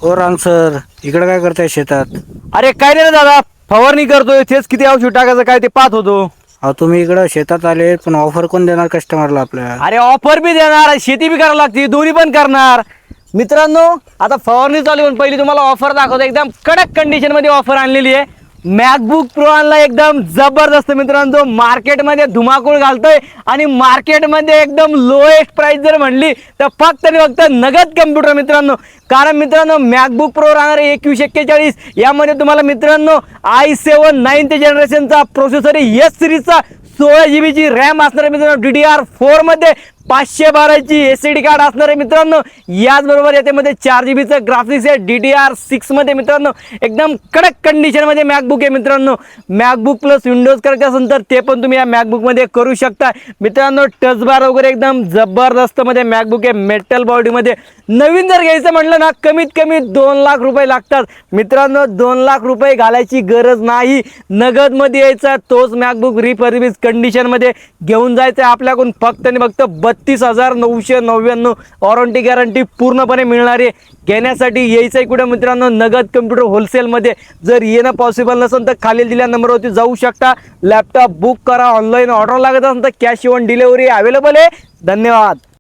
ओ रांग सर, इकडे काय करताय शेतात? अरे काय नाही रे दादा, फवारणी करतोय. तेच किती औषध टाकायचं काय ते पाहत होतो. अहो तुम्ही इकडं शेतात आले, पण ऑफर कोण देणार कस्टमरला आपल्या? अरे ऑफर बी देणार, शेती बी करायला लागते, दोन्ही पण करणार. मित्रांनो, आता फवारणी चालू आहे, पण पहिली तुम्हाला ऑफर दाखवतो. एकदम कडक कंडिशन मध्ये ऑफर आणलेली आहे. मॅकबुक प्रो आणला एकदम जबरदस्त मित्रांनो. मार्केटमध्ये धुमाकूळ घालतोय आणि मार्केटमध्ये एकदम लोएस्ट प्राइस जर म्हणली तर फक्त आणि फक्त नगद कम्प्युटर मित्रांनो. कारण मित्रांनो, मॅकबुक प्रो राहणार आहे 2141. यामध्ये तुम्हाला मित्रांनो i7 9th जनरेशनचा प्रोसेसर आहे, एस सिरीजचा 16 GB ची रॅम असणार आहे मित्रांनो. DDR4 मध्ये 512ची एसडी कार्ड असणार आहे मित्रांनो. याचबरोबर याच्यामध्ये 4 GB चं ग्राफिक्स आहे DDR6 मध्ये मित्रांनो. एकदम कडक कंडिशन मध्ये मॅकबुक आहे मित्रांनो. मॅकबुक प्लस विंडोज करायचं असेल तर ते पण तुम्ही या मॅकबुक मध्ये करू शकता मित्रांनो. टच बार वगैरे एकदम जबरदस्त मध्ये मॅकबुक आहे, मेटल बॉडी मध्ये. नवीन जर घ्यायचं म्हटलं ना, कमीत कमी 2 लाख रुपये लागतात मित्रांनो. 2 लाख रुपये घालायची गरज नाही. नगद मध्ये यायचा तोच मॅकबुक रिफर्बिश कंडिशन मध्ये घेऊन जायचा आपल्याकडून फक्त आणि फक्त 32,999 वॉरंटी गॅरंटी पूर्णपणे मिळणार आहे. घेण्यासाठी यायचं आहे कुठे मित्रांनो? नगद कम्प्युटर होलसेलमध्ये. जर येणं पॉसिबल नसेल तर खालील दिलेल्या नंबरवरती जाऊ शकता. लॅपटॉप बुक करा, ऑनलाईन ऑर्डर लागत असेल तर कॅश ऑन डिलिव्हरी अवेलेबल आहे. धन्यवाद.